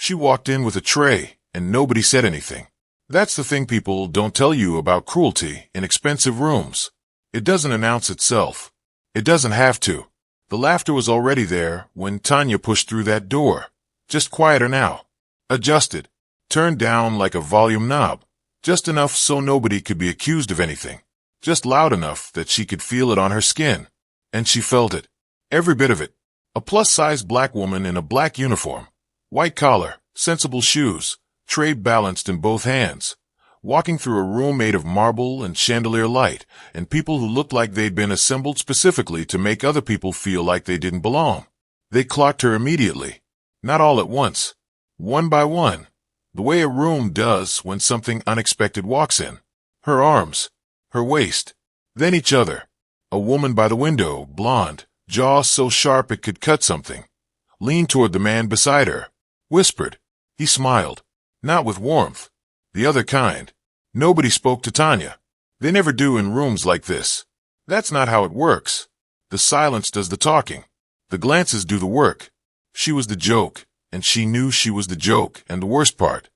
She walked in with a tray, and nobody said anything. That's the thing people don't tell you about cruelty in expensive rooms. It doesn't announce itself. It doesn't have to. The laughter was already there when Tonya pushed through that door. Just quieter now. Adjusted. Turned down like a volume knob. Just enough so nobody could be accused of anything. Just loud enough that she could feel it on her skin. And she felt it. Every bit of it. A plus-sized black woman in a black uniform. White collar, sensible shoes, tray balanced in both hands. Walking through a room made of marble and chandelier light, and people who looked like they'd been assembled specifically to make other people feel like they didn't belong. They clocked her immediately. Not all at once. One by one. The way a room does when something unexpected walks in. Her arms. Her waist. Then each other. A woman by the window, blonde, jaw so sharp it could cut something. Leaned toward the man beside her. Whispered. He smiled. Not with warmth. The other kind. Nobody spoke to Tonya. They never do in rooms like this. That's not how it works. The silence does the talking. The glances do the work. She was the joke, and she knew she was the joke, and the worst part,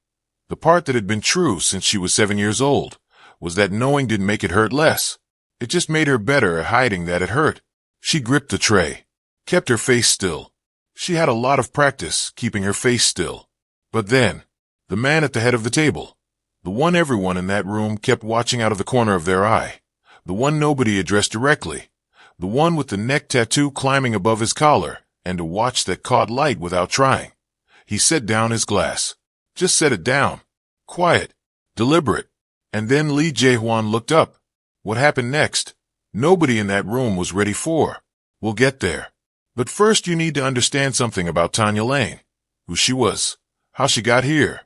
the part that had been true since she was 7 years old, was that knowing didn't make it hurt less. It just made her better at hiding that it hurt. She gripped the tray. Kept her face still. She had a lot of practice keeping her face still. But then, the man at the head of the table, the one everyone in that room kept watching out of the corner of their eye, the one nobody addressed directly, the one with the neck tattoo climbing above his collar, and a watch that caught light without trying. He set down his glass. Just set it down. Quiet. Deliberate. And then Lee Jae-hwan looked up. What happened next? Nobody in that room was ready for. We'll get there. But first you need to understand something about Tonya Lane. Who she was. How she got here.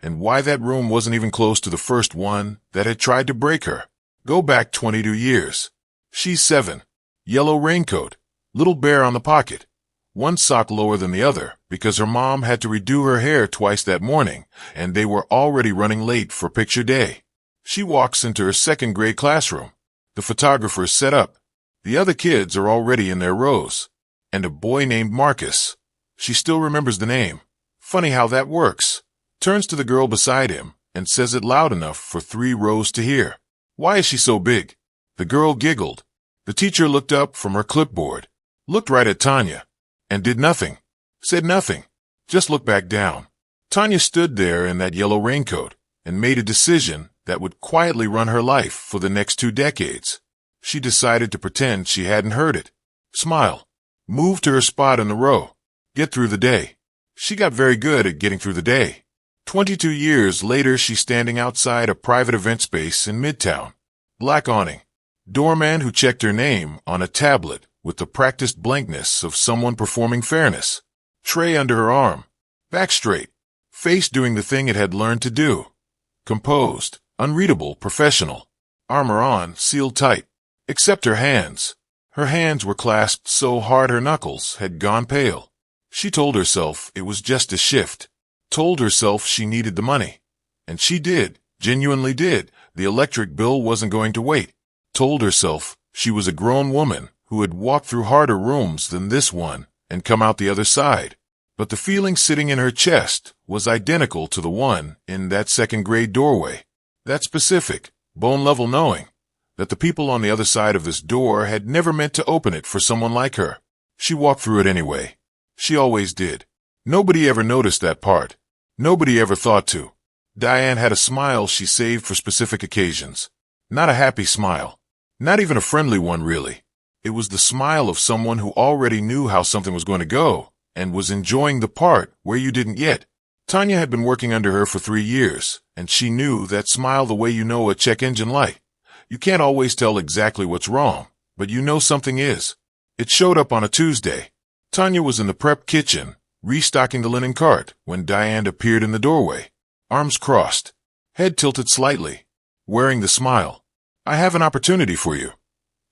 And why that room wasn't even close to the first one that had tried to break her. Go back 22 years. She's 7. Yellow raincoat. Little bear on the pocket. One sock lower than the other because her mom had to redo her hair twice that morning, and they were already running late for picture day. She walks into her second grade classroom. The photographer's set up. The other kids are already in their rows. And a boy named Marcus. She still remembers the name. Funny how that works. Turns to the girl beside him and says it loud enough for 3 rows to hear. Why is she so big? The girl giggled. The teacher looked up from her clipboard. Looked right at Tonya. And did nothing. Said nothing. Just looked back down. Tonya stood there in that yellow raincoat and made a decision that would quietly run her life for the next 2 decades. She decided to pretend she hadn't heard it. Smile. Move to her spot in the row. Get through the day. She got very good at getting through the day. 22 years later, she's standing outside a private event space in Midtown. Black awning. Doorman who checked her name on a tablet with the practiced blankness of someone performing fairness. Tray under her arm. Back straight. Face doing the thing it had learned to do. Composed. Unreadable. Professional. Armor on. Sealed tight. Except her hands. Her hands were clasped so hard her knuckles had gone pale. She told herself it was just a shift. Told herself she needed the money. And she did. Genuinely did. The electric bill wasn't going to wait. Told herself she was a grown woman who had walked through harder rooms than this one and come out the other side. But the feeling sitting in her chest was identical to the one in that second grade doorway. That specific, bone-level knowing that the people on the other side of this door had never meant to open it for someone like her. She walked through it anyway. She always did. Nobody ever noticed that part. Nobody ever thought to. Diane had a smile she saved for specific occasions. Not a happy smile. Not even a friendly one, really. It was the smile of someone who already knew how something was going to go and was enjoying the part where you didn't yet. Tonya had been working under her for 3 years, and she knew that smile the way you know a check engine light. You can't always tell exactly what's wrong, but you know something is. It showed up on a Tuesday. Tonya was in the prep kitchen, restocking the linen cart, when Diane appeared in the doorway. Arms crossed. Head tilted slightly. Wearing the smile. I have an opportunity for you,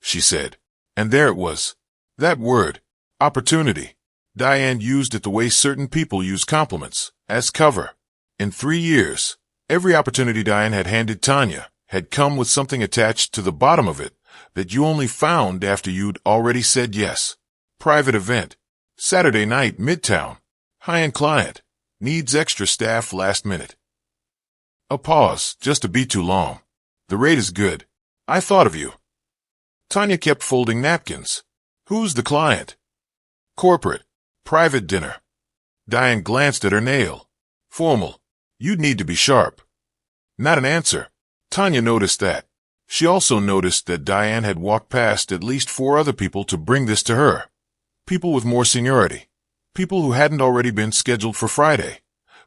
she said. And there it was. That word. Opportunity. Diane used it the way certain people use compliments, as cover. In 3 years, every opportunity Diane had handed Tonya had come with something attached to the bottom of it that you only found after you'd already said yes. Private event. Saturday night, Midtown. High-end client. Needs extra staff last minute. A pause, just a beat too long. The rate is good. I thought of you. Tonya kept folding napkins. Who's the client? Corporate. Private dinner. Diane glanced at her nail. Formal. You'd need to be sharp. Not an answer. Tonya noticed that. She also noticed that Diane had walked past at least 4 other people to bring this to her. People with more seniority. People who hadn't already been scheduled for Friday.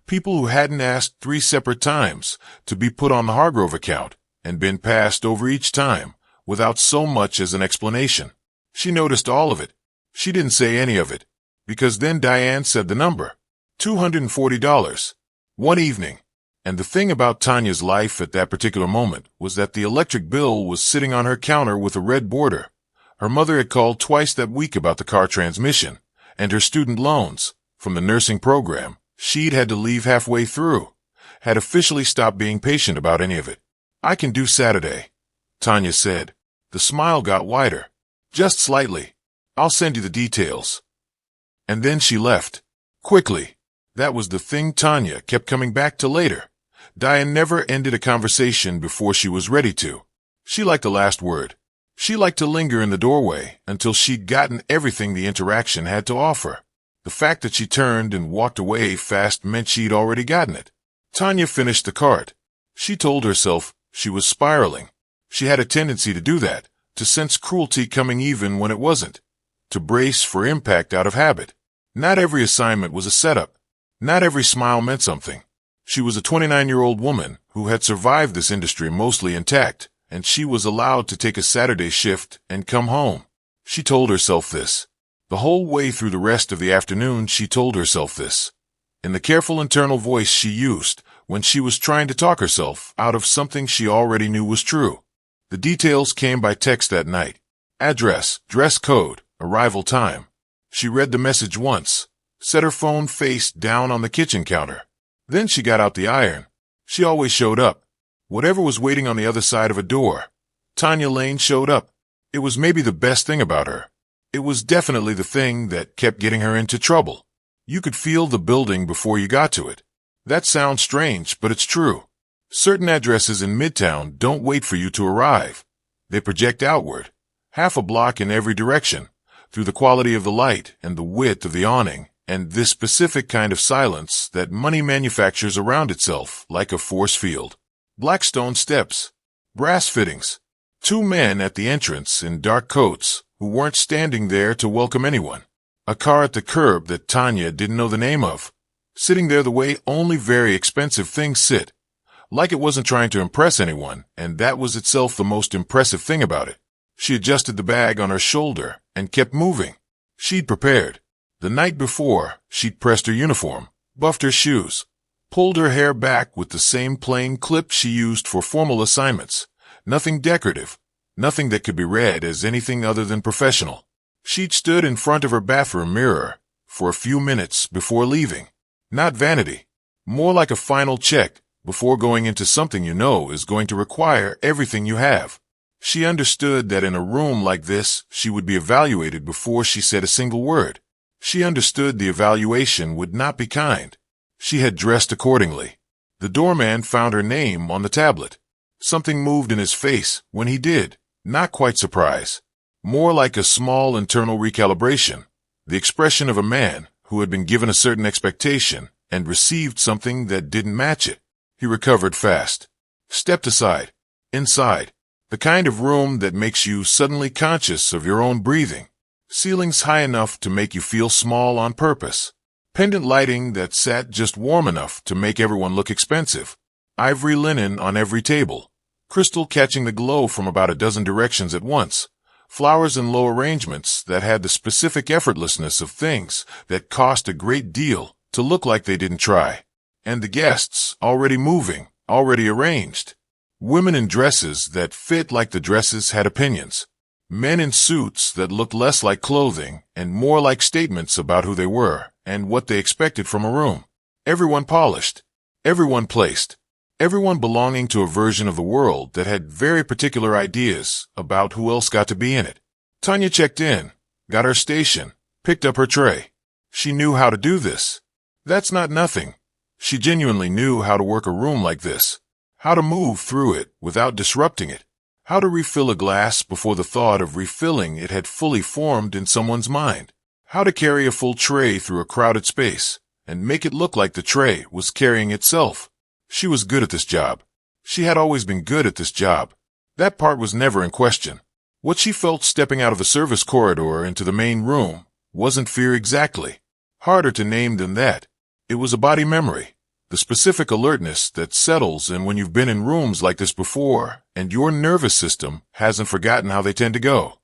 People who hadn't asked 3 separate times to be put on the Hargrove account and been passed over each time without so much as an explanation. She noticed all of it. She didn't say any of it, because then Diane said the number. $240. One evening. And the thing about Tonya's life at that particular moment was that the electric bill was sitting on her counter with a red border. Her mother had called twice that week about the car transmission, and her student loans from the nursing program she'd had to leave halfway through, had officially stopped being patient about any of it. I can do Saturday, Tonya said. The smile got wider. Just slightly. I'll send you the details. And then she left. Quickly. That was the thing Tonya kept coming back to later. Diane never ended a conversation before she was ready to. She liked the last word. She liked to linger in the doorway until she'd gotten everything the interaction had to offer. The fact that she turned and walked away fast meant she'd already gotten it. Tonya finished the cart. She told herself she was spiraling. She had a tendency to do that, to sense cruelty coming even when it wasn't, to brace for impact out of habit. Not every assignment was a setup. Not every smile meant something. She was a 29-year-old woman who had survived this industry mostly intact, and she was allowed to take a Saturday shift and come home. She told herself this. The whole way through the rest of the afternoon she told herself this. In the careful internal voice she used when she was trying to talk herself out of something she already knew was true. The details came by text that night. Address, dress code, arrival time. She read the message once, set her phone face down on the kitchen counter. Then she got out the iron. She always showed up. Whatever was waiting on the other side of a door, Tonya Lane showed up. It was maybe the best thing about her. It was definitely the thing that kept getting her into trouble. You could feel the building before you got to it. That sounds strange, but it's true. Certain addresses in Midtown don't wait for you to arrive. They project outward, half a block in every direction, through the quality of the light and the width of the awning, and this specific kind of silence that money manufactures around itself like a force field. Black stone steps, brass fittings, 2 men at the entrance in dark coats who weren't standing there to welcome anyone. A car at the curb that Tonya didn't know the name of, sitting there the way only very expensive things sit, like it wasn't trying to impress anyone, and that was itself the most impressive thing about it. She adjusted the bag on her shoulder and kept moving. She'd prepared. The night before, she'd pressed her uniform, buffed her shoes, pulled her hair back with the same plain clip she used for formal assignments. Nothing decorative, nothing that could be read as anything other than professional. She'd stood in front of her bathroom mirror for a few minutes before leaving. Not vanity, more like a final check before going into something you know is going to require everything you have. She understood that in a room like this, she would be evaluated before she said a single word. She understood the evaluation would not be kind. She had dressed accordingly. The doorman found her name on the tablet. Something moved in his face when he did, not quite surprise. More like a small internal recalibration, the expression of a man who had been given a certain expectation and received something that didn't match it. He recovered fast. Stepped aside. Inside. The kind of room that makes you suddenly conscious of your own breathing. Ceilings high enough to make you feel small on purpose. Pendant lighting that sat just warm enough to make everyone look expensive. Ivory linen on every table. Crystal catching the glow from about a dozen directions at once. Flowers in low arrangements that had the specific effortlessness of things that cost a great deal to look like they didn't try. And the guests, already moving, already arranged. Women in dresses that fit like the dresses had opinions. Men in suits that looked less like clothing and more like statements about who they were and what they expected from a room. Everyone polished. Everyone placed. Everyone belonging to a version of the world that had very particular ideas about who else got to be in it. Tonya checked in, got her station, picked up her tray. She knew how to do this. That's not nothing. She genuinely knew how to work a room like this, how to move through it without disrupting it, how to refill a glass before the thought of refilling it had fully formed in someone's mind, how to carry a full tray through a crowded space and make it look like the tray was carrying itself. She was good at this job. She had always been good at this job. That part was never in question. What she felt stepping out of the service corridor into the main room wasn't fear exactly. Harder to name than that. It was a body memory, the specific alertness that settles in when you've been in rooms like this before and your nervous system hasn't forgotten how they tend to go,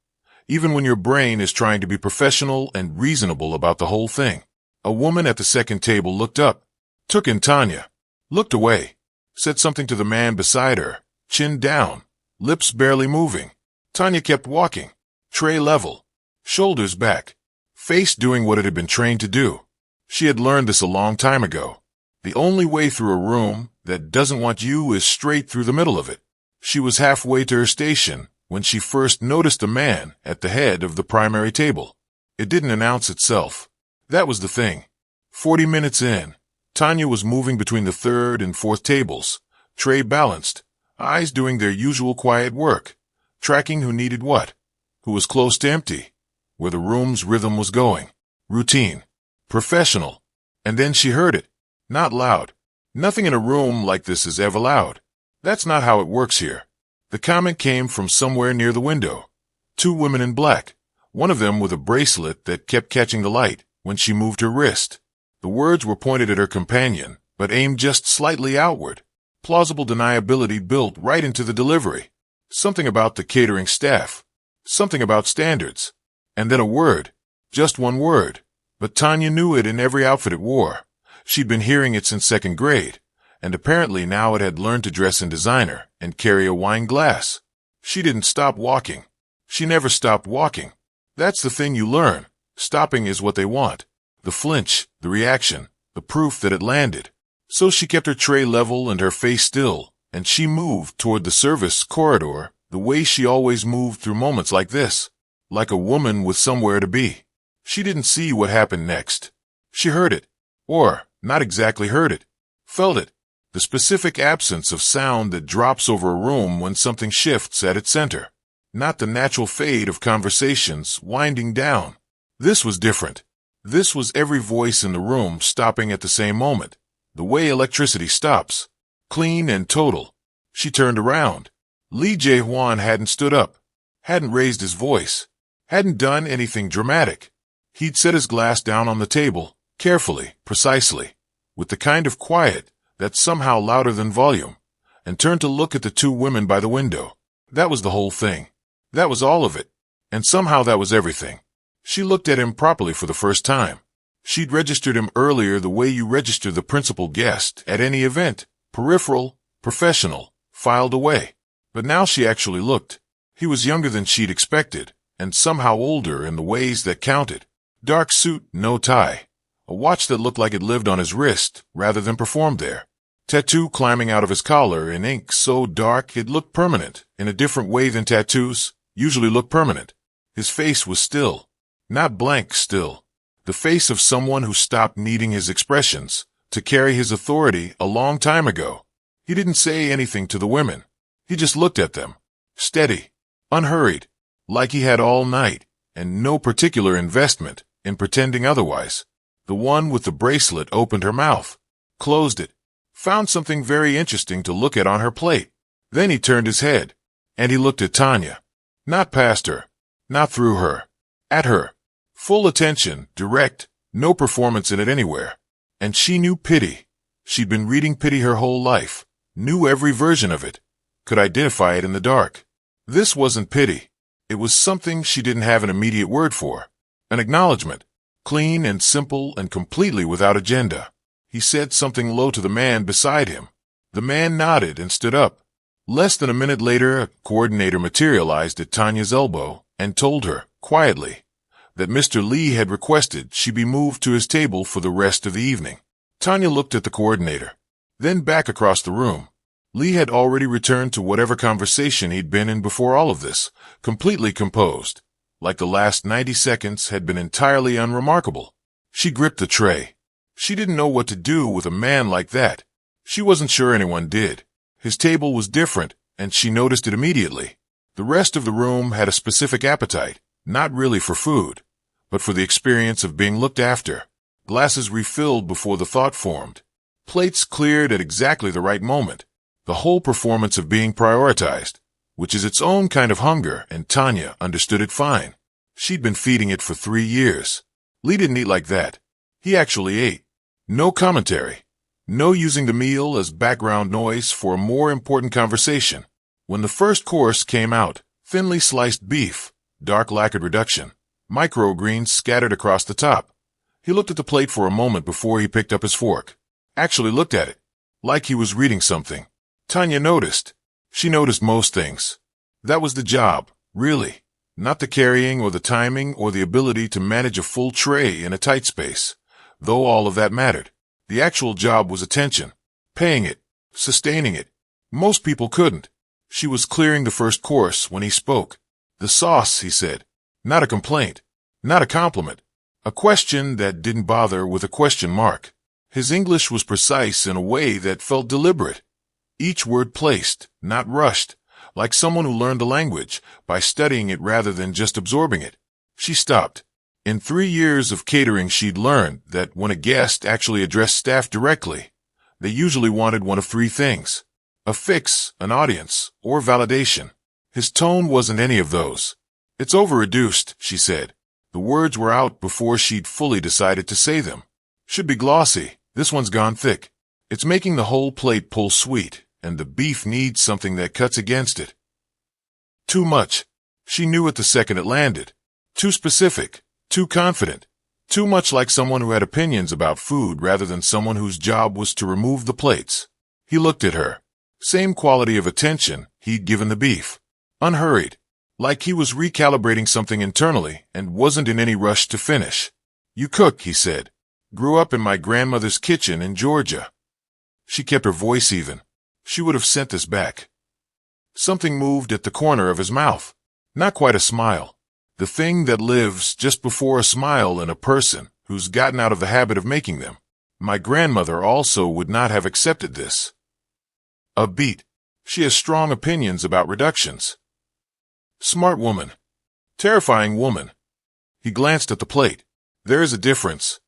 even when your brain is trying to be professional and reasonable about the whole thing. A woman at the second table looked up, took in Tonya, looked away, said something to the man beside her, chin down, lips barely moving. Tonya kept walking, tray level, shoulders back, face doing what it had been trained to do. She had learned this a long time ago. The only way through a room that doesn't want you is straight through the middle of it. She was halfway to her station when she first noticed a man at the head of the primary table. It didn't announce itself. That was the thing. 40 minutes in, Tonya was moving between the third and fourth tables, tray balanced, eyes doing their usual quiet work, tracking who needed what, who was close to empty, where the room's rhythm was going. Routine. Professional. And then she heard it. Not loud. Nothing in a room like this is ever loud. That's not how it works here. The comment came from somewhere near the window. Two women in black, one of them with a bracelet that kept catching the light when she moved her wrist. The words were pointed at her companion, but aimed just slightly outward. Plausible deniability built right into the delivery. Something about the catering staff. Something about standards. And then a word. Just one word. But Tonya knew it in every outfit it wore. She'd been hearing it since second grade, and apparently now it had learned to dress in designer and carry a wine glass. She didn't stop walking. She never stopped walking. That's the thing you learn. Stopping is what they want. The flinch, the reaction, the proof that it landed. So she kept her tray level and her face still, and she moved toward the service corridor the way she always moved through moments like this, like a woman with somewhere to be. She didn't see what happened next. She heard it, or not exactly heard it, felt it, the specific absence of sound that drops over a room when something shifts at its center, not the natural fade of conversations winding down. This was different. This was every voice in the room stopping at the same moment, the way electricity stops, clean and total. She turned around. Lee Jae-hwan hadn't stood up, hadn't raised his voice, hadn't done anything dramatic. He'd set his glass down on the table, carefully, precisely, with the kind of quiet that's somehow louder than volume, and turned to look at the two women by the window. That was the whole thing. That was all of it. And somehow that was everything. She looked at him properly for the first time. She'd registered him earlier the way you register the principal guest at any event, peripheral, professional, filed away. But now she actually looked. He was younger than she'd expected, and somehow older in the ways that counted. Dark suit, no tie. A watch that looked like it lived on his wrist rather than performed there. Tattoo climbing out of his collar in ink so dark it looked permanent in a different way than tattoos usually look permanent. His face was still. Not blank still. The face of someone who stopped needing his expressions to carry his authority a long time ago. He didn't say anything to the women. He just looked at them. Steady. Unhurried. Like he had all night and no particular investment in pretending otherwise. The one with the bracelet opened her mouth, closed it, found something very interesting to look at on her plate. Then he turned his head, and he looked at Tonya. Not past her, not through her, at her. Full attention, direct, no performance in it anywhere. And she knew pity. She'd been reading pity her whole life, knew every version of it, could identify it in the dark. This wasn't pity. It was something she didn't have an immediate word for. An acknowledgement, clean and simple and completely without agenda. He said something low to the man beside him. The man nodded and stood up. Less than a minute later, a coordinator materialized at Tonya's elbow and told her, quietly, that Mr. Lee had requested she be moved to his table for the rest of the evening. Tonya looked at the coordinator, then back across the room. Lee had already returned to whatever conversation he'd been in before all of this, completely composed, like the last 90 seconds had been entirely unremarkable. She gripped the tray. She didn't know what to do with a man like that. She wasn't sure anyone did. His table was different, and she noticed it immediately. The rest of the room had a specific appetite, not really for food, but for the experience of being looked after. Glasses refilled before the thought formed. Plates cleared at exactly the right moment. The whole performance of being prioritized, which is its own kind of hunger, and Tonya understood it fine. She'd been feeding it for 3 years. Lee didn't eat like that. He actually ate. No commentary. No using the meal as background noise for a more important conversation. When the first course came out, thinly sliced beef, dark lacquered reduction, microgreens scattered across the top. He looked at the plate for a moment before he picked up his fork. Actually looked at it, like he was reading something. Tonya noticed. She noticed most things. That was the job, really. Not the carrying or the timing or the ability to manage a full tray in a tight space, though all of that mattered. The actual job was attention, paying it, sustaining it. Most people couldn't. She was clearing the first course when he spoke. The sauce, he said. Not a complaint, not a compliment. A question that didn't bother with a question mark. His English was precise in a way that felt deliberate. Each word placed, not rushed, like someone who learned the language by studying it rather than just absorbing it. She stopped. In 3 years of catering, she'd learned that when a guest actually addressed staff directly, they usually wanted one of 3 things: a fix, an audience, or validation. His tone wasn't any of those. It's over-reduced, she said. The words were out before she'd fully decided to say them. Should be glossy. This one's gone thick. It's making the whole plate pull sweet, and the beef needs something that cuts against it. Too much. She knew it the second it landed. Too specific. Too confident. Too much like someone who had opinions about food rather than someone whose job was to remove the plates. He looked at her. Same quality of attention he'd given the beef. Unhurried. Like he was recalibrating something internally and wasn't in any rush to finish. You cook, he said. Grew up in my grandmother's kitchen in Georgia. She kept her voice even. She would have sent this back. Something moved at the corner of his mouth. Not quite a smile. The thing that lives just before a smile in a person who's gotten out of the habit of making them. My grandmother also would not have accepted this. A beat. She has strong opinions about reductions. Smart woman. Terrifying woman. He glanced at the plate. There is a difference.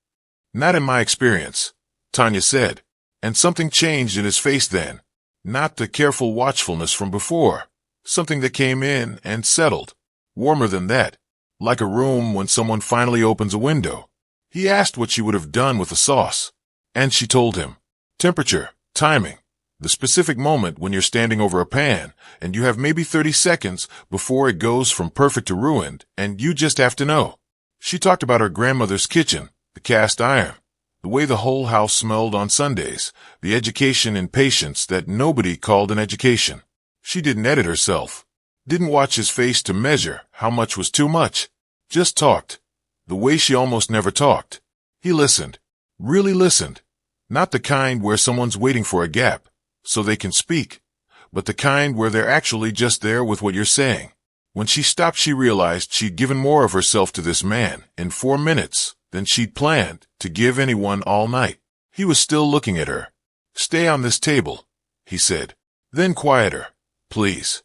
Not in my experience, Tonya said, and something changed in his face then. Not the careful watchfulness from before. Something that came in and settled. Warmer than that. Like a room when someone finally opens a window. He asked what she would have done with the sauce. And she told him. Temperature, timing, the specific moment when you're standing over a pan, and you have maybe 30 seconds before it goes from perfect to ruined, and you just have to know. She talked about her grandmother's kitchen, the cast iron, the way the whole house smelled on Sundays, the education and patience that nobody called an education. She didn't edit herself. Didn't watch his face to measure how much was too much. Just talked. The way she almost never talked. He listened. Really listened. Not the kind where someone's waiting for a gap so they can speak, but the kind where they're actually just there with what you're saying. When she stopped, she realized she'd given more of herself to this man in 4 minutes than she'd planned to give anyone all night. He was still looking at her. Stay on this table, he said. Then quieter. Please.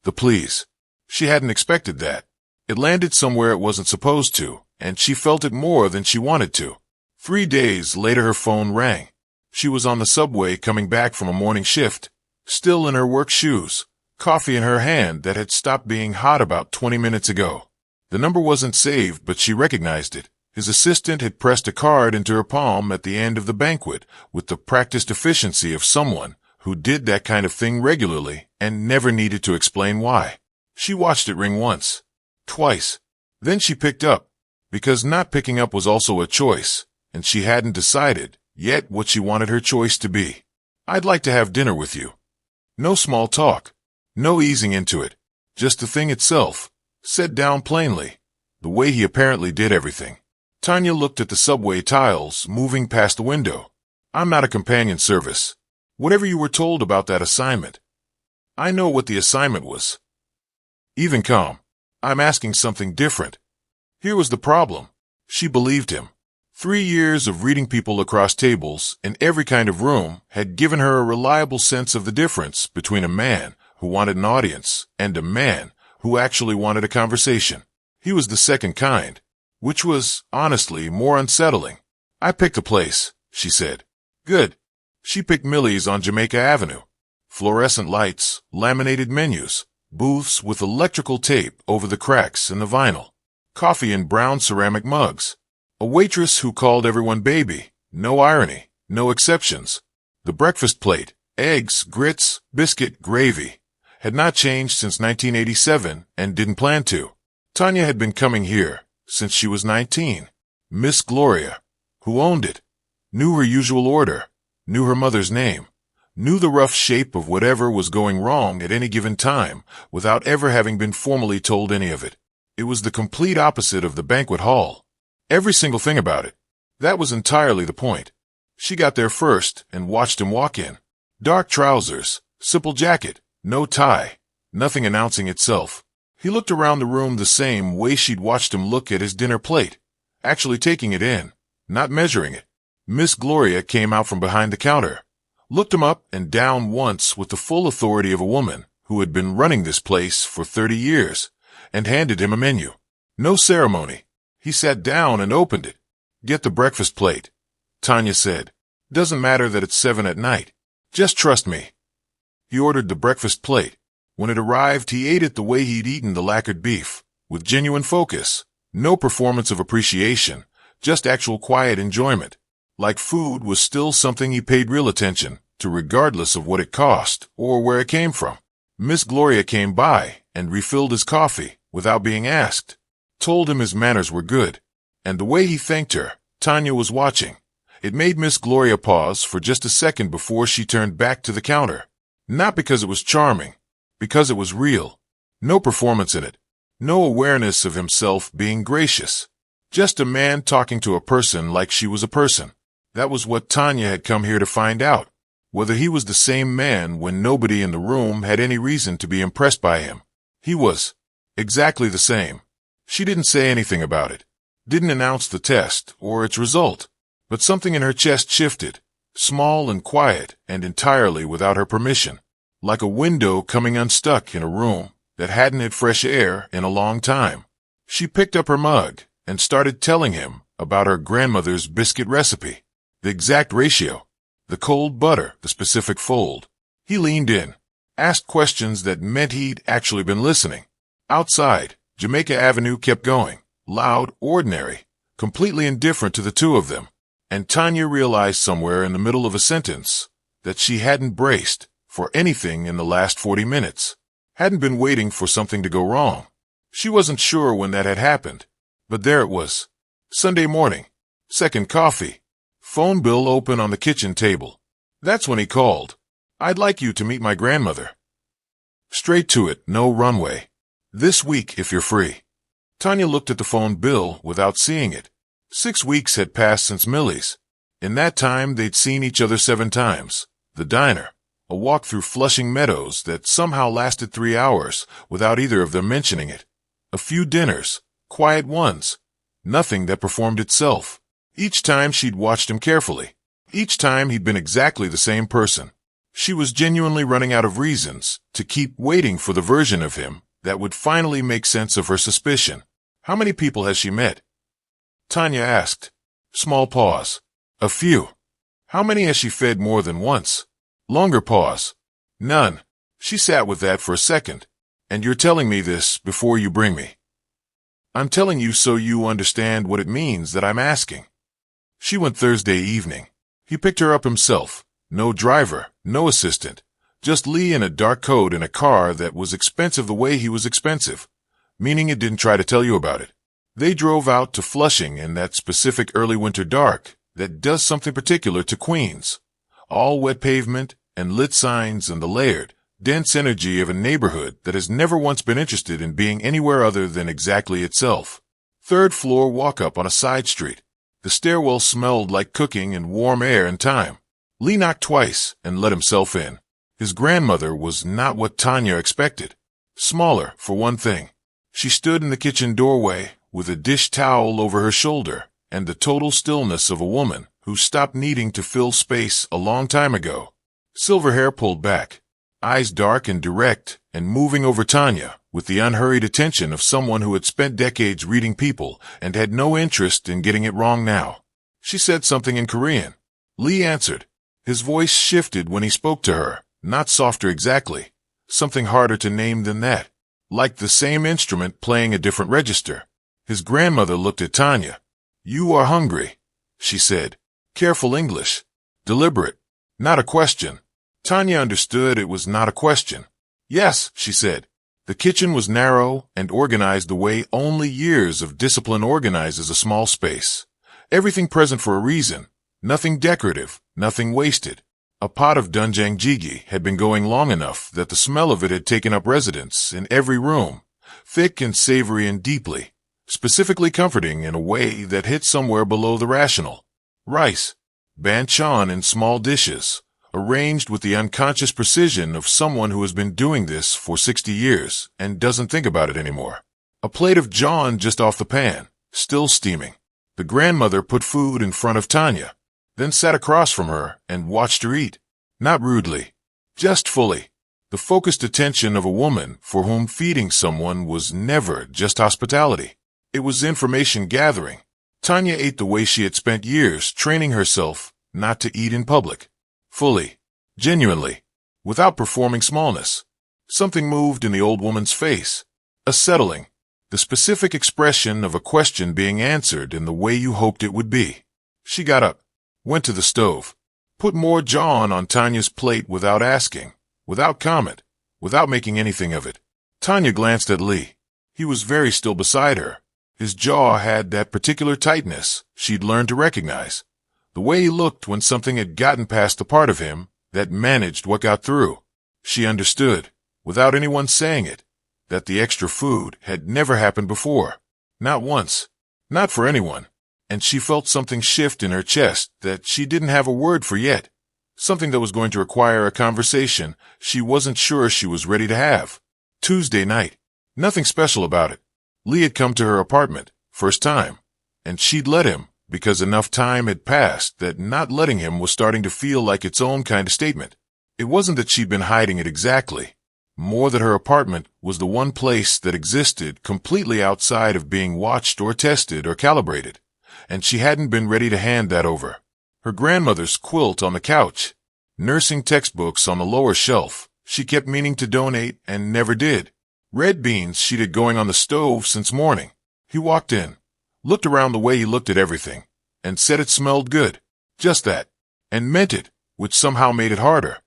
The please. She hadn't expected that. It landed somewhere it wasn't supposed to, and she felt it more than she wanted to. 3 days later her phone rang. She was on the subway coming back from a morning shift, still in her work shoes, coffee in her hand that had stopped being hot about 20 minutes ago. The number wasn't saved, but she recognized it. His assistant had pressed a card into her palm at the end of the banquet with the practiced efficiency of someone who did that kind of thing regularly and never needed to explain why. She watched it ring once, twice. Then she picked up, because not picking up was also a choice, and she hadn't decided yet what she wanted her choice to be. I'd like to have dinner with you. No small talk. No easing into it. Just the thing itself, said down plainly, the way he apparently did everything. Tonya looked at the subway tiles moving past the window. I'm not a companion service. Whatever you were told about that assignment. I know what the assignment was. Even calm. I'm asking something different. Here was the problem. She believed him. 3 years of reading people across tables in every kind of room had given her a reliable sense of the difference between a man who wanted an audience and a man who actually wanted a conversation. He was the second kind, which was, honestly, more unsettling. "I picked a place," she said. "Good." She picked Millie's on Jamaica Avenue. Fluorescent lights, laminated menus, booths with electrical tape over the cracks in the vinyl, coffee in brown ceramic mugs. A waitress who called everyone baby. No irony, no exceptions. The breakfast plate, eggs, grits, biscuit, gravy, had not changed since 1987 and didn't plan to. Tonya had been coming here since she was 19. Miss Gloria, who owned it, knew her usual order, knew her mother's name, knew the rough shape of whatever was going wrong at any given time without ever having been formally told any of it. It was the complete opposite of the banquet hall. Every single thing about it. That was entirely the point. She got there first and watched him walk in. Dark trousers, simple jacket, no tie, nothing announcing itself. He looked around the room the same way she'd watched him look at his dinner plate, actually taking it in, not measuring it. Miss Gloria came out from behind the counter, looked him up and down once with the full authority of a woman who had been running this place for 30 years, and handed him a menu. No ceremony. He sat down and opened it. "Get the breakfast plate," Tonya said. "Doesn't matter that it's 7 at night. Just trust me." He ordered the breakfast plate. When it arrived, he ate it the way he'd eaten the lacquered beef, with genuine focus. No performance of appreciation, just actual quiet enjoyment. Like food was still something he paid real attention to regardless of what it cost or where it came from. Miss Gloria came by and refilled his coffee without being asked. Told him his manners were good, and the way he thanked her, Tonya was watching. It made Miss Gloria pause for just a second before she turned back to the counter. Not because it was charming, because it was real. No performance in it. No awareness of himself being gracious. Just a man talking to a person like she was a person. That was what Tonya had come here to find out. Whether he was the same man when nobody in the room had any reason to be impressed by him. He was exactly the same. She didn't say anything about it, didn't announce the test or its result, but something in her chest shifted, small and quiet and entirely without her permission, like a window coming unstuck in a room that hadn't had fresh air in a long time. She picked up her mug and started telling him about her grandmother's biscuit recipe, the exact ratio, the cold butter, the specific fold. He leaned in, asked questions that meant he'd actually been listening. Outside, Jamaica Avenue kept going, loud, ordinary, completely indifferent to the two of them, and Tonya realized somewhere in the middle of a sentence that she hadn't braced for anything in the last 40 minutes, hadn't been waiting for something to go wrong. She wasn't sure when that had happened, but there it was. Sunday morning, second coffee, phone bill open on the kitchen table. That's when he called. "I'd like you to meet my grandmother." Straight to it, no runway. "This week, if you're free." Tonya looked at the phone bill without seeing it. 6 weeks had passed since Millie's. In that time, they'd seen each other 7 times. The diner, a walk through Flushing Meadows that somehow lasted 3 hours without either of them mentioning it. A few dinners, quiet ones, nothing that performed itself. Each time she'd watched him carefully. Each time he'd been exactly the same person. She was genuinely running out of reasons to keep waiting for the version of him that would finally make sense of her suspicion. "How many people has she met?" Tonya asked. Small pause. "A few." "How many has she fed more than once?" Longer pause. "None." She sat with that for a second. "And you're telling me this before you bring me?" "I'm telling you so you understand what it means that I'm asking." She went Thursday evening. He picked her up himself. No driver, no assistant. Just Lee in a dark coat in a car that was expensive the way he was expensive, meaning it didn't try to tell you about it. They drove out to Flushing in that specific early winter dark that does something particular to Queens. All wet pavement and lit signs and the layered, dense energy of a neighborhood that has never once been interested in being anywhere other than exactly itself. 3rd floor walk-up on a side street. The stairwell smelled like cooking and warm air and time. Lee knocked twice and let himself in. His grandmother was not what Tonya expected. Smaller, for one thing. She stood in the kitchen doorway with a dish towel over her shoulder and the total stillness of a woman who stopped needing to fill space a long time ago. Silver hair pulled back, eyes dark and direct and moving over Tonya with the unhurried attention of someone who had spent decades reading people and had no interest in getting it wrong now. She said something in Korean. Lee answered. His voice shifted when he spoke to her, not softer exactly, something harder to name than that, like the same instrument playing a different register. His grandmother looked at Tonya. You are hungry, she said. Careful English. Deliberate. Not a question. Tonya understood it was not a question. Yes, she said. The kitchen was narrow and organized the way only years of discipline organizes a small space. Everything present for a reason. Nothing decorative, nothing wasted. A pot of doenjang jjigae had been going long enough that the smell of it had taken up residence in every room, thick and savory and deeply, specifically comforting in a way that hit somewhere below the rational. Rice, banchan in small dishes, arranged with the unconscious precision of someone who has been doing this for 60 years and doesn't think about it anymore. A plate of jawn just off the pan, still steaming. The grandmother put food in front of Tonya, then sat across from her and watched her eat. Not rudely, just fully. The focused attention of a woman for whom feeding someone was never just hospitality. It was information gathering. Tonya ate the way she had spent years training herself not to eat in public. Fully, genuinely, without performing smallness. Something moved in the old woman's face. A settling. The specific expression of a question being answered in the way you hoped it would be. She got up, went to the stove, put more jawn on Tonya's plate without asking, without comment, without making anything of it. Tonya glanced at Lee. He was very still beside her. His jaw had that particular tightness she'd learned to recognize. The way he looked when something had gotten past the part of him that managed what got through. She understood, without anyone saying it, that the extra food had never happened before. Not once. Not for anyone. And she felt something shift in her chest that she didn't have a word for yet. Something that was going to require a conversation she wasn't sure she was ready to have. Tuesday night. Nothing special about it. Lee had come to her apartment, first time, and she'd let him because enough time had passed that not letting him was starting to feel like its own kind of statement. It wasn't that she'd been hiding it exactly, more that her apartment was the one place that existed completely outside of being watched or tested or calibrated, and she hadn't been ready to hand that over. Her grandmother's quilt on the couch, nursing textbooks on the lower shelf, she kept meaning to donate and never did. Red beans she'd had going on the stove since morning. He walked in, looked around the way he looked at everything, and said it smelled good. Just that. And meant it, which somehow made it harder.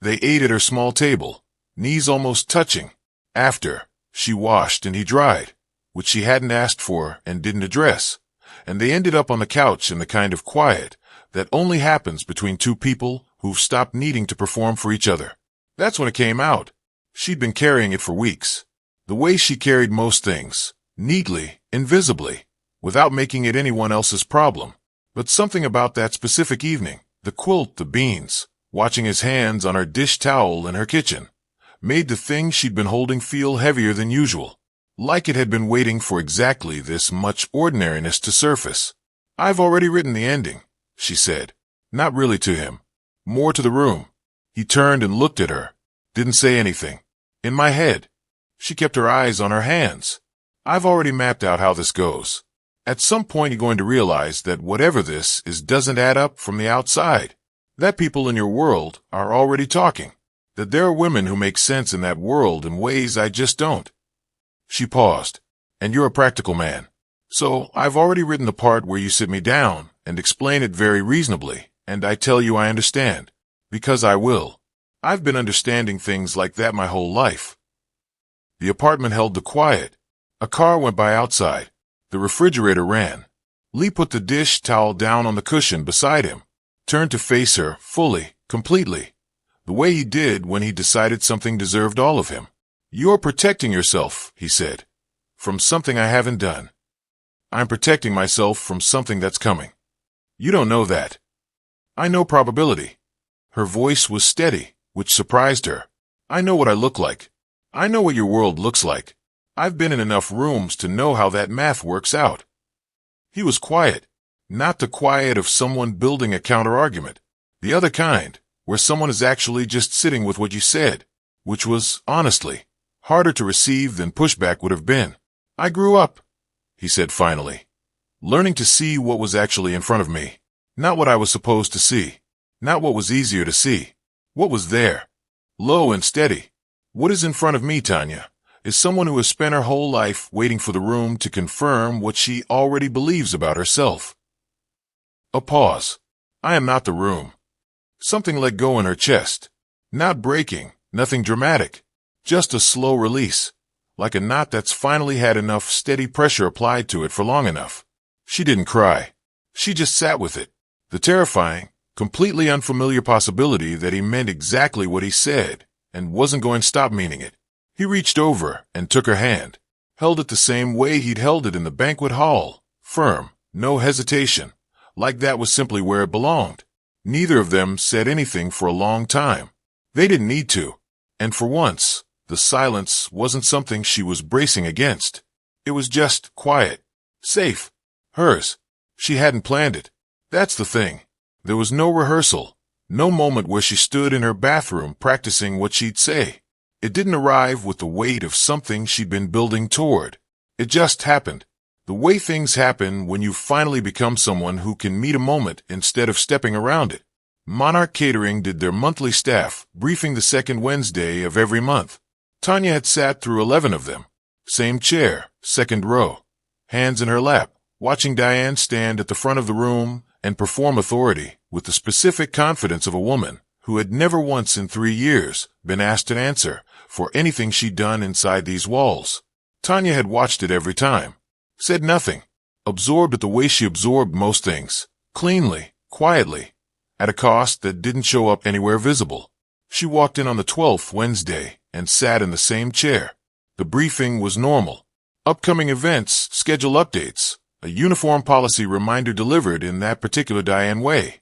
They ate at her small table, knees almost touching. After, she washed and he dried, which she hadn't asked for and didn't address. And they ended up on the couch in the kind of quiet that only happens between two people who've stopped needing to perform for each other. That's when it came out. She'd been carrying it for weeks. The way she carried most things, neatly, invisibly, without making it anyone else's problem. But something about that specific evening, the quilt, the beans, watching his hands on her dish towel in her kitchen, made the thing she'd been holding feel heavier than usual, like it had been waiting for exactly this much ordinariness to surface. I've already written the ending, she said, not really to him, more to the room. He turned and looked at her, didn't say anything. In my head. She kept her eyes on her hands. I've already mapped out how this goes. At some point you're going to realize that whatever this is doesn't add up from the outside. That people in your world are already talking. That there are women who make sense in that world in ways I just don't. She paused. And you're a practical man. So I've already written the part where you sit me down and explain it very reasonably, and I tell you I understand. Because I will. I've been understanding things like that my whole life. The apartment held the quiet. A car went by outside. The refrigerator ran. Lee put the dish towel down on the cushion beside him, turned to face her fully, completely, the way he did when he decided something deserved all of him. You're protecting yourself, he said, from something I haven't done. I'm protecting myself from something that's coming. You don't know that. I know probability. Her voice was steady, which surprised her. I know what I look like. I know what your world looks like. I've been in enough rooms to know how that math works out. He was quiet. Not the quiet of someone building a counter-argument. The other kind, where someone is actually just sitting with what you said, which was, honestly, harder to receive than pushback would have been. I grew up, he said finally, learning to see what was actually in front of me. Not what I was supposed to see. Not what was easier to see. What was there. Low and steady. What is in front of me, Tonya, is someone who has spent her whole life waiting for the room to confirm what she already believes about herself. A pause. I am not the room. Something let go in her chest. Not breaking, nothing dramatic. Just a slow release. Like a knot that's finally had enough steady pressure applied to it for long enough. She didn't cry. She just sat with it. The terrifying, completely unfamiliar possibility that he meant exactly what he said and wasn't going to stop meaning it. He reached over and took her hand, held it the same way he'd held it in the banquet hall, firm, no hesitation, like that was simply where it belonged. Neither of them said anything for a long time. They didn't need to. And for once, the silence wasn't something she was bracing against. It was just quiet, safe, hers. She hadn't planned it. That's the thing. There was no rehearsal, no moment where she stood in her bathroom practicing what she'd say. It didn't arrive with the weight of something she'd been building toward. It just happened. The way things happen when you finally become someone who can meet a moment instead of stepping around it. Monarch Catering did their monthly staff briefing the second Wednesday of every month. Tonya had sat through 11 of them. Same chair, second row, hands in her lap, watching Diane stand at the front of the room and perform authority with the specific confidence of a woman who had never once in 3 years been asked an answer for anything she'd done inside these walls. Tonya had watched it every time, said nothing, absorbed it the way she absorbed most things, cleanly, quietly, at a cost that didn't show up anywhere visible. She walked in on the 12th Wednesday and sat in the same chair. The briefing was normal. Upcoming events, schedule updates, a uniform policy reminder delivered in that particular Diane way.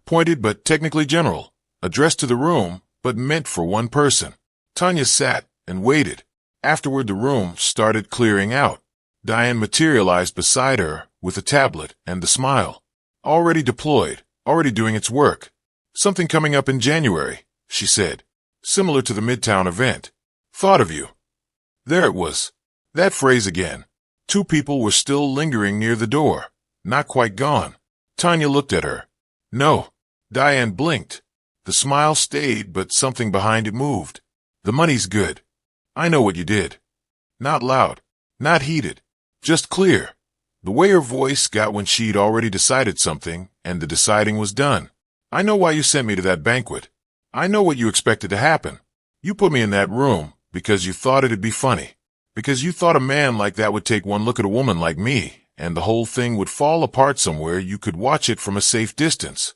Pointed but technically general, addressed to the room but meant for one person. Tonya sat and waited. Afterward the room started clearing out. Diane materialized beside her with a tablet and the smile. Already deployed, already doing its work. Something coming up in January, she said. Similar to the Midtown event. Thought of you. There it was. That phrase again. 2 people were still lingering near the door. Not quite gone. Tonya looked at her. No. Diane blinked. The smile stayed, but something behind it moved. The money's good. I know what you did. Not loud. Not heated. Just clear. The way her voice got when she'd already decided something, and the deciding was done. I know why you sent me to that banquet. I know what you expected to happen. You put me in that room because you thought it'd be funny. Because you thought a man like that would take one look at a woman like me, and the whole thing would fall apart somewhere you could watch it from a safe distance.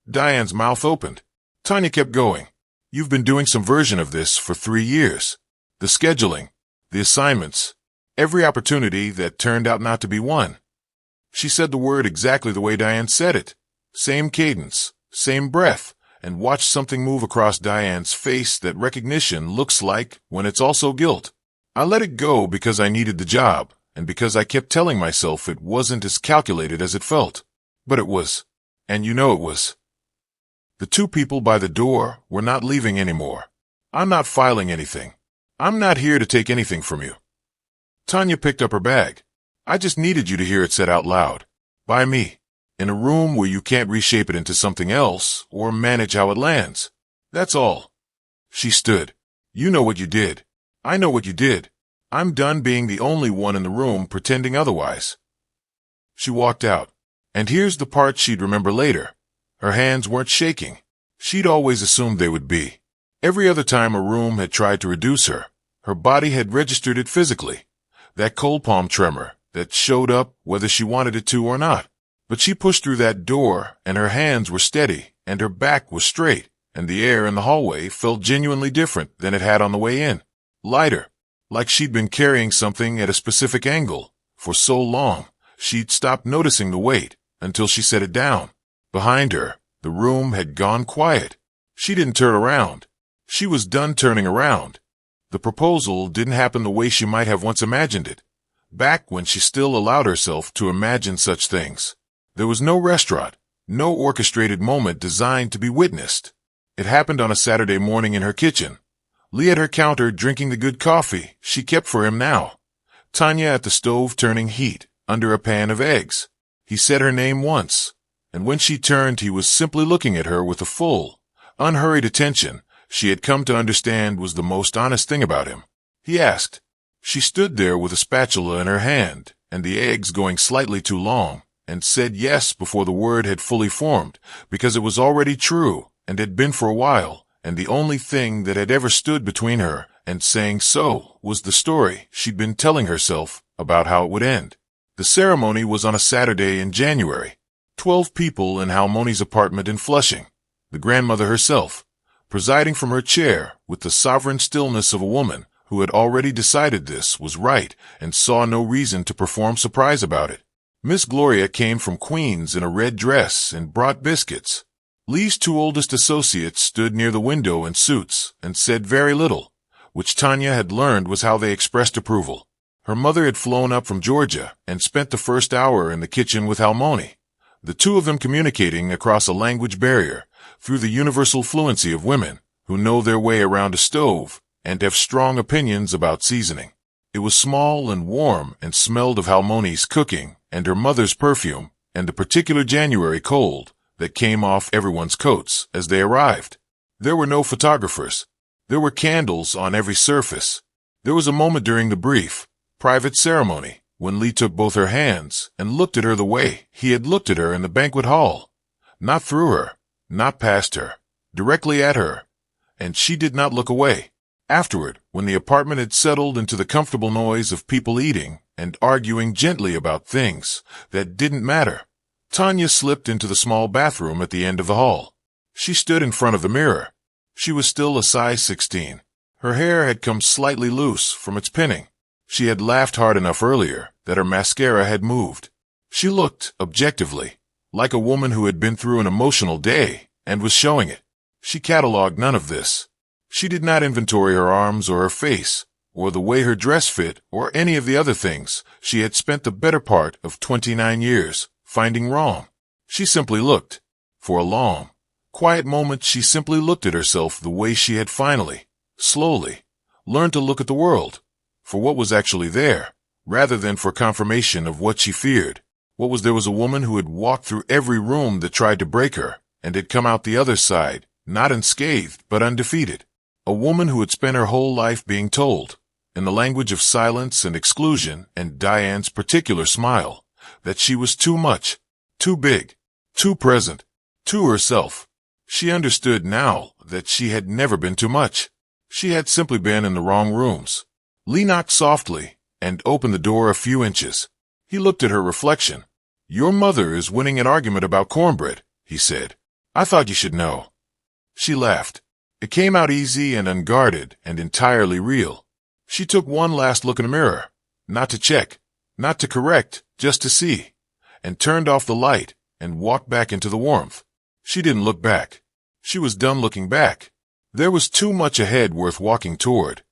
Diane's mouth opened. Tonya kept going. You've been doing some version of this for 3 years. The scheduling, the assignments, every opportunity that turned out not to be one. She said the word exactly the way Diane said it. Same cadence, same breath, and watched something move across Diane's face that recognition looks like when it's also guilt. I let it go because I needed the job, and because I kept telling myself it wasn't as calculated as it felt. But it was. And you know it was. The 2 people by the door were not leaving anymore. I'm not filing anything. I'm not here to take anything from you. Tonya picked up her bag. I just needed you to hear it said out loud. By me. In a room where you can't reshape it into something else or manage how it lands. That's all. She stood. You know what you did. I know what you did. I'm done being the only one in the room pretending otherwise. She walked out. And here's the part she'd remember later. Her hands weren't shaking. She'd always assumed they would be. Every other time a room had tried to reduce her, her body had registered it physically. That cold palm tremor that showed up whether she wanted it to or not. But she pushed through that door, and her hands were steady, and her back was straight, and the air in the hallway felt genuinely different than it had on the way in. Lighter, like she'd been carrying something at a specific angle. For so long, she'd stopped noticing the weight until she set it down. Behind her, the room had gone quiet. She didn't turn around. She was done turning around. The proposal didn't happen the way she might have once imagined it. back when she still allowed herself to imagine such things. There was no restaurant, no orchestrated moment designed to be witnessed. It happened on a Saturday morning in her kitchen. Lee at her counter drinking the good coffee she kept for him now. Tonya at the stove turning heat under a pan of eggs. He said her name once, and when she turned he was simply looking at her with a full, unhurried attention she had come to understand was the most honest thing about him. He asked. She stood there with a spatula in her hand and the eggs going slightly too long, and said yes before the word had fully formed, because it was already true and had been for a while, and the only thing that had ever stood between her and saying so was the story she'd been telling herself about how it would end. The ceremony was on a Saturday in January. 12 people in Halmoni's apartment in Flushing. The grandmother herself, presiding from her chair with the sovereign stillness of a woman who had already decided this was right and saw no reason to perform surprise about it. Miss Gloria came from Queens in a red dress and brought biscuits. Lee's 2 oldest associates stood near the window in suits and said very little, which Tonya had learned was how they expressed approval. Her mother had flown up from Georgia and spent the first hour in the kitchen with Halmoni, the 2 of them communicating across a language barrier through the universal fluency of women who know their way around a stove and have strong opinions about seasoning. It was small and warm and smelled of Halmoni's cooking and her mother's perfume and the particular January cold that came off everyone's coats as they arrived. There were no photographers. There were candles on every surface. There was a moment during the brief, private ceremony when Lee took both her hands and looked at her the way he had looked at her in the banquet hall. Not through her, not past her, directly at her, and she did not look away. Afterward, when the apartment had settled into the comfortable noise of people eating and arguing gently about things that didn't matter, Tonya slipped into the small bathroom at the end of the hall. She stood in front of the mirror. She was still a size 16. Her hair had come slightly loose from its pinning. She had laughed hard enough earlier that her mascara had moved. She looked, objectively, like a woman who had been through an emotional day and was showing it. She catalogued none of this. She did not inventory her arms or her face, or the way her dress fit, or any of the other things she had spent the better part of 29 years finding wrong. She simply looked. For a long, quiet moment she simply looked at herself the way she had finally, slowly, learned to look at the world, for what was actually there, rather than for confirmation of what she feared. There was a woman who had walked through every room that tried to break her, and had come out the other side, not unscathed but undefeated. A woman who had spent her whole life being told, in the language of silence and exclusion and Diane's particular smile, that she was too much, too big, too present, too herself. She understood now that she had never been too much. She had simply been in the wrong rooms. Lee knocked softly and opened the door a few inches. He looked at her reflection. "Your mother is winning an argument about cornbread," he said. "I thought you should know." She laughed. It came out easy and unguarded and entirely real. She took one last look in the mirror, not to check, not to correct, just to see, and turned off the light and walked back into the warmth. She didn't look back. She was done looking back. There was too much ahead worth walking toward.